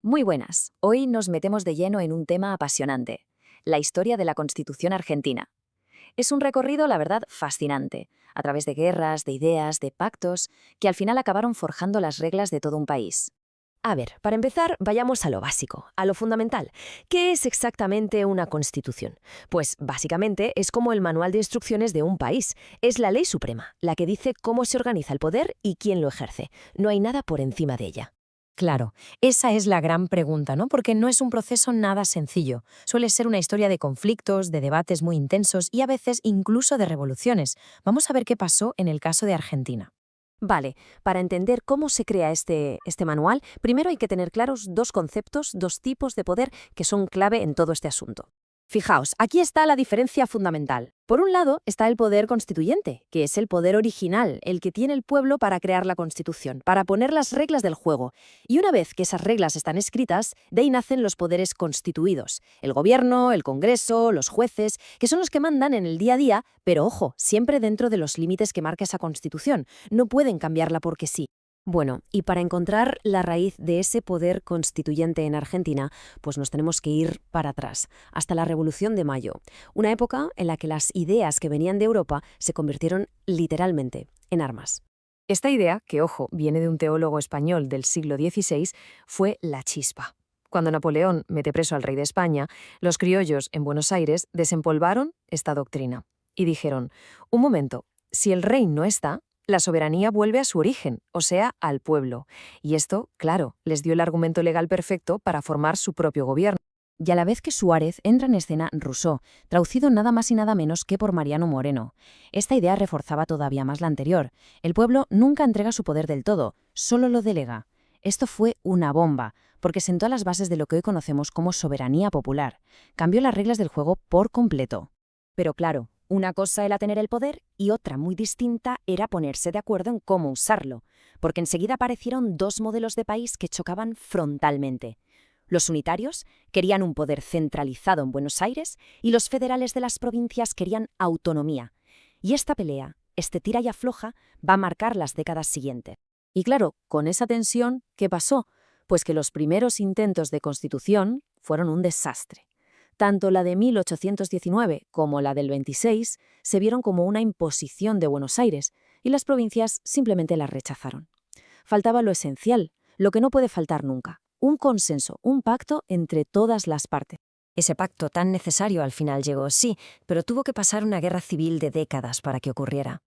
Muy buenas. Hoy nos metemos de lleno en un tema apasionante, la historia de la Constitución argentina. Es un recorrido, la verdad, fascinante, a través de guerras, de ideas, de pactos, que al final acabaron forjando las reglas de todo un país. A ver, para empezar, vayamos a lo básico, a lo fundamental. ¿Qué es exactamente una constitución? Pues básicamente es como el manual de instrucciones de un país. Es la ley suprema, la que dice cómo se organiza el poder y quién lo ejerce. No hay nada por encima de ella. Claro, esa es la gran pregunta, ¿no? Porque no es un proceso nada sencillo. Suele ser una historia de conflictos, de debates muy intensos y a veces incluso de revoluciones. Vamos a ver qué pasó en el caso de Argentina. Vale, para entender cómo se crea este manual, primero hay que tener claros dos conceptos, dos tipos de poder que son clave en todo este asunto. Fijaos, aquí está la diferencia fundamental. Por un lado está el poder constituyente, que es el poder original, el que tiene el pueblo para crear la Constitución, para poner las reglas del juego. Y una vez que esas reglas están escritas, de ahí nacen los poderes constituidos. El gobierno, el Congreso, los jueces, que son los que mandan en el día a día, pero ojo, siempre dentro de los límites que marca esa Constitución. No pueden cambiarla porque sí. Bueno, y para encontrar la raíz de ese poder constituyente en Argentina, pues nos tenemos que ir para atrás, hasta la Revolución de Mayo, una época en la que las ideas que venían de Europa se convirtieron literalmente en armas. Esta idea, que ojo, viene de un teólogo español del siglo XVI, fue la chispa. Cuando Napoleón mete preso al rey de España, los criollos en Buenos Aires desempolvaron esta doctrina y dijeron, un momento, si el rey no está, la soberanía vuelve a su origen, o sea, al pueblo. Y esto, claro, les dio el argumento legal perfecto para formar su propio gobierno. Y a la vez que Suárez entra en escena Rousseau, traducido nada más y nada menos que por Mariano Moreno. Esta idea reforzaba todavía más la anterior. El pueblo nunca entrega su poder del todo, solo lo delega. Esto fue una bomba, porque sentó las bases de lo que hoy conocemos como soberanía popular. Cambió las reglas del juego por completo. Pero claro, una cosa era tener el poder y otra muy distinta era ponerse de acuerdo en cómo usarlo, porque enseguida aparecieron dos modelos de país que chocaban frontalmente. Los unitarios querían un poder centralizado en Buenos Aires y los federales de las provincias querían autonomía. Y esta pelea, este tira y afloja, va a marcar las décadas siguientes. Y claro, con esa tensión, ¿qué pasó? Pues que los primeros intentos de constitución fueron un desastre. Tanto la de 1819 como la del 26 se vieron como una imposición de Buenos Aires y las provincias simplemente la rechazaron. Faltaba lo esencial, lo que no puede faltar nunca, un consenso, un pacto entre todas las partes. Ese pacto tan necesario al final llegó, sí, pero tuvo que pasar una guerra civil de décadas para que ocurriera.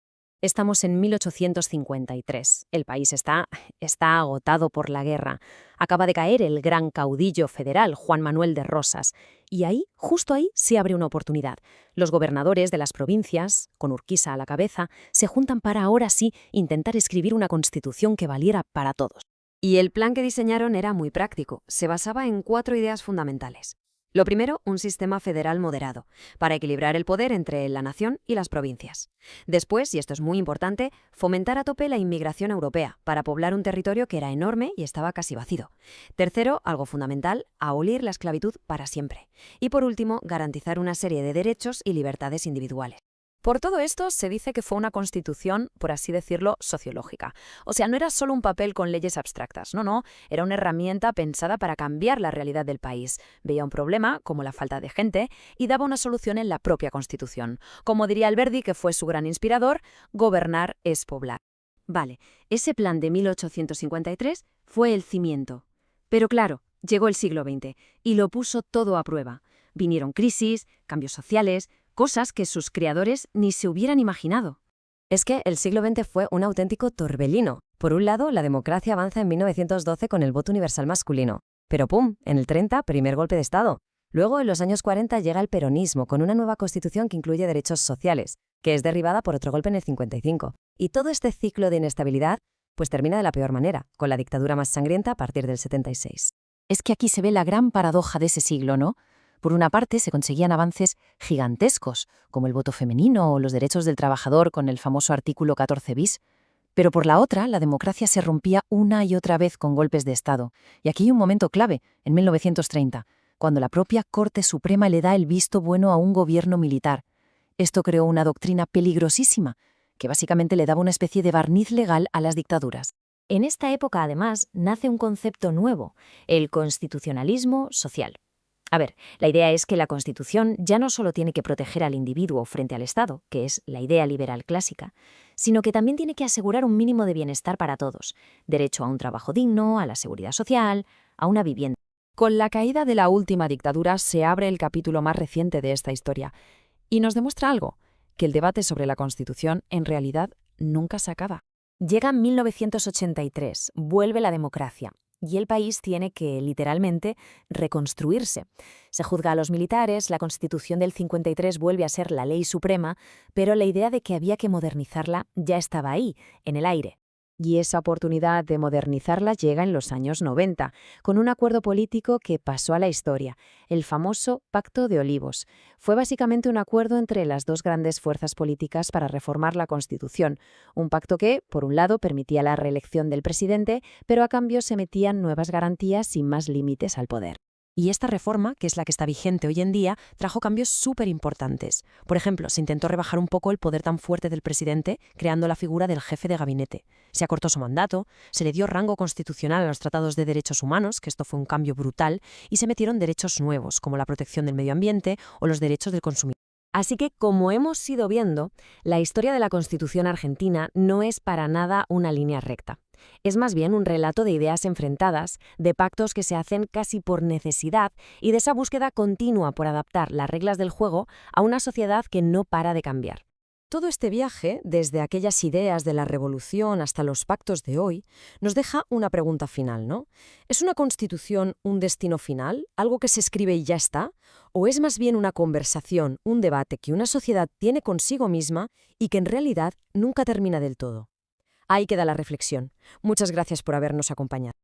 Estamos en 1853. El país está agotado por la guerra. Acaba de caer el gran caudillo federal, Juan Manuel de Rosas. Y ahí, justo ahí, se abre una oportunidad. Los gobernadores de las provincias, con Urquiza a la cabeza, se juntan para ahora sí intentar escribir una constitución que valiera para todos. Y el plan que diseñaron era muy práctico. Se basaba en 4 ideas fundamentales. Lo primero, un sistema federal moderado, para equilibrar el poder entre la nación y las provincias. Después, y esto es muy importante, fomentar a tope la inmigración europea, para poblar un territorio que era enorme y estaba casi vacío. Tercero, algo fundamental, abolir la esclavitud para siempre. Y por último, garantizar una serie de derechos y libertades individuales. Por todo esto, se dice que fue una constitución, por así decirlo, sociológica. O sea, no era solo un papel con leyes abstractas, no, era una herramienta pensada para cambiar la realidad del país. Veía un problema, como la falta de gente, y daba una solución en la propia Constitución. Como diría Alberdi, que fue su gran inspirador, gobernar es poblar. Vale, ese plan de 1853 fue el cimiento. Pero claro, llegó el siglo XX y lo puso todo a prueba. Vinieron crisis, cambios sociales, cosas que sus creadores ni se hubieran imaginado. Es que el siglo XX fue un auténtico torbellino. Por un lado, la democracia avanza en 1912 con el voto universal masculino. Pero ¡pum!, en el 30, primer golpe de Estado. Luego, en los años 40, llega el peronismo, con una nueva constitución que incluye derechos sociales, que es derribada por otro golpe en el 55. Y todo este ciclo de inestabilidad, pues termina de la peor manera, con la dictadura más sangrienta a partir del 76. Es que aquí se ve la gran paradoja de ese siglo, ¿no? Por una parte, se conseguían avances gigantescos, como el voto femenino o los derechos del trabajador con el famoso artículo 14 bis, pero por la otra, la democracia se rompía una y otra vez con golpes de Estado. Y aquí hay un momento clave, en 1930, cuando la propia Corte Suprema le da el visto bueno a un gobierno militar. Esto creó una doctrina peligrosísima, que básicamente le daba una especie de barniz legal a las dictaduras. En esta época, además, nace un concepto nuevo, el constitucionalismo social. A ver, la idea es que la Constitución ya no solo tiene que proteger al individuo frente al Estado, que es la idea liberal clásica, sino que también tiene que asegurar un mínimo de bienestar para todos, derecho a un trabajo digno, a la seguridad social, a una vivienda. Con la caída de la última dictadura se abre el capítulo más reciente de esta historia y nos demuestra algo, que el debate sobre la Constitución en realidad nunca se acaba. Llega 1983, vuelve la democracia. Y el país tiene que, literalmente, reconstruirse. Se juzga a los militares, la Constitución del 53 vuelve a ser la ley suprema, pero la idea de que había que modernizarla ya estaba ahí, en el aire. Y esa oportunidad de modernizarla llega en los años 90, con un acuerdo político que pasó a la historia, el famoso Pacto de Olivos. Fue básicamente un acuerdo entre las dos grandes fuerzas políticas para reformar la Constitución, un pacto que, por un lado, permitía la reelección del presidente, pero a cambio se metían nuevas garantías y más límites al poder. Y esta reforma, que es la que está vigente hoy en día, trajo cambios súper importantes. Por ejemplo, se intentó rebajar un poco el poder tan fuerte del presidente, creando la figura del jefe de gabinete. Se acortó su mandato, se le dio rango constitucional a los tratados de derechos humanos, que esto fue un cambio brutal, y se metieron derechos nuevos, como la protección del medio ambiente o los derechos del consumidor. Así que, como hemos ido viendo, la historia de la Constitución argentina no es para nada una línea recta. Es más bien un relato de ideas enfrentadas, de pactos que se hacen casi por necesidad y de esa búsqueda continua por adaptar las reglas del juego a una sociedad que no para de cambiar. Todo este viaje, desde aquellas ideas de la revolución hasta los pactos de hoy, nos deja una pregunta final, ¿no? ¿Es una constitución un destino final, algo que se escribe y ya está? ¿O es más bien una conversación, un debate que una sociedad tiene consigo misma y que en realidad nunca termina del todo? Ahí queda la reflexión. Muchas gracias por habernos acompañado.